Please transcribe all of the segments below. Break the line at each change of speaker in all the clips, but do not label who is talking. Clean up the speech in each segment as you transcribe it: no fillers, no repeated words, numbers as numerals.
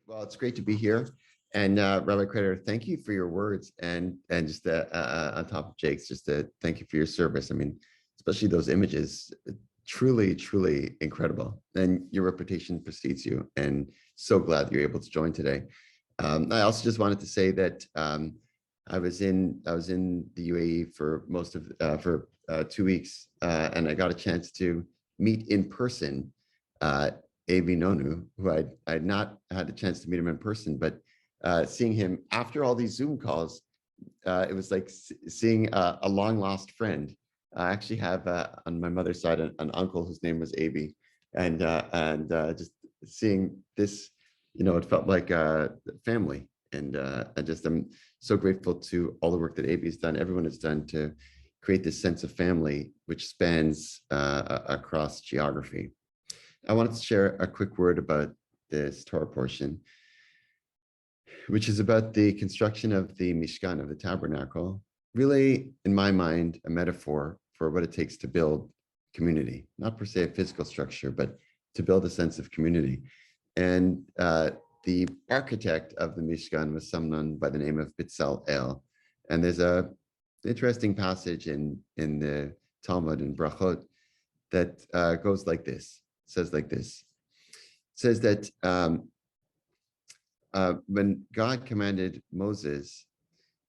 Well, it's great to be here. And Rabbi Creditor, thank you for your words. And just on top of Jake's, just thank you for your service. I mean, especially those images, truly, truly incredible. And your reputation precedes you. And so glad you're able to join today. I also just wanted to say that I was in the UAE for most of 2 weeks, and I got a chance to meet in person Avi Nonu, who I'd not had a chance to meet him in person, but seeing him after all these Zoom calls, it was like seeing a long lost friend. I actually have on my mother's side an uncle whose name was Avi, and just seeing this, it felt like family. And I'm so grateful to all the work that Avi has done, everyone has done to create this sense of family, which spans across geography. I wanted to share a quick word about this Torah portion, which is about the construction of the Mishkan, of the tabernacle, really, in my mind, a metaphor for what it takes to build community, not per se a physical structure, but to build a sense of community. And the architect of the Mishkan was someone by the name of Bitzalel. And there's an interesting passage in the Talmud in Brachot that goes like this. Says like this. It says that when God commanded Moses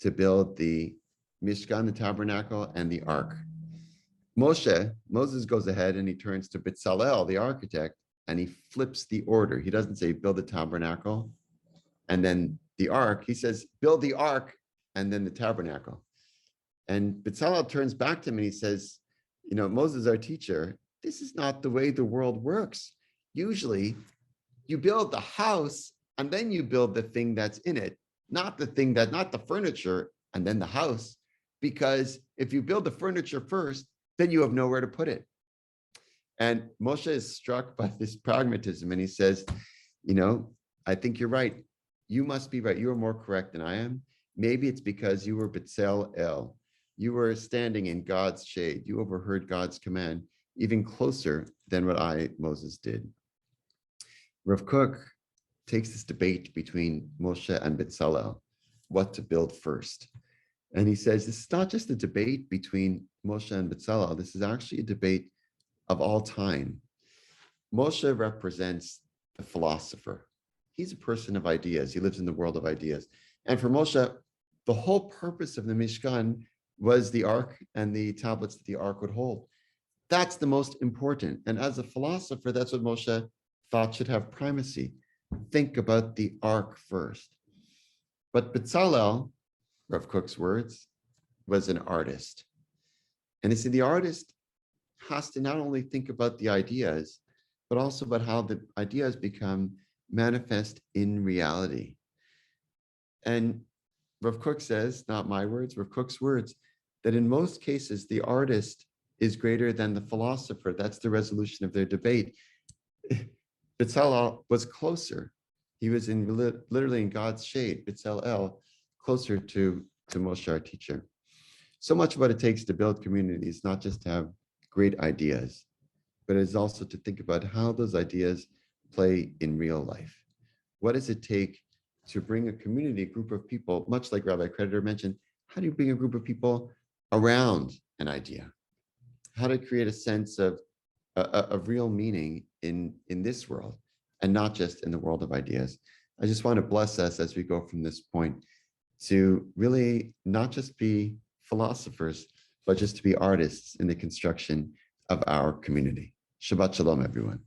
to build the Mishkan, the tabernacle, and the ark, Moses goes ahead and he turns to Bitzalel, the architect, and he flips the order. He doesn't say build the tabernacle and then the ark. He says build the ark and then the tabernacle. And Bitzalel turns back to him and he says, Moses, our teacher, this is not the way the world works. Usually you build the house and then you build the thing that's in it, not the furniture and then the house. Because if you build the furniture first, then you have nowhere to put it. And Moshe is struck by this pragmatism and he says, I think you're right. You must be right. You are more correct than I am. Maybe it's because you were B'Tselel. You were standing in God's shade. You overheard God's command even closer than what Moses, did. Rav Kook takes this debate between Moshe and Bitzalel, what to build first. And he says, this is not just a debate between Moshe and Bitzalel. This is actually a debate of all time. Moshe represents the philosopher. He's a person of ideas. He lives in the world of ideas. And for Moshe, the whole purpose of the Mishkan was the ark and the tablets that the ark would hold. That's the most important. And as a philosopher, that's what Moshe thought should have primacy. Think about the ark first. But Bitzalel, Rav Kook's words, was an artist. And he said the artist has to not only think about the ideas, but also about how the ideas become manifest in reality. And Rav Kook says, not my words, Rav Kook's words, that in most cases, the artist is greater than the philosopher. That's the resolution of their debate. Bitzalel was closer. He was literally in God's shade, Bitzalel, closer to Moshe, our teacher. So much of what it takes to build community is not just to have great ideas, but it's also to think about how those ideas play in real life. What does it take to bring a community, a group of people, much like Rabbi Creditor mentioned, how do you bring a group of people around an idea? How to create a sense of real meaning in this world and not just in the world of ideas. I just want to bless us as we go from this point to really not just be philosophers, but just to be artists in the construction of our community. Shabbat Shalom, everyone.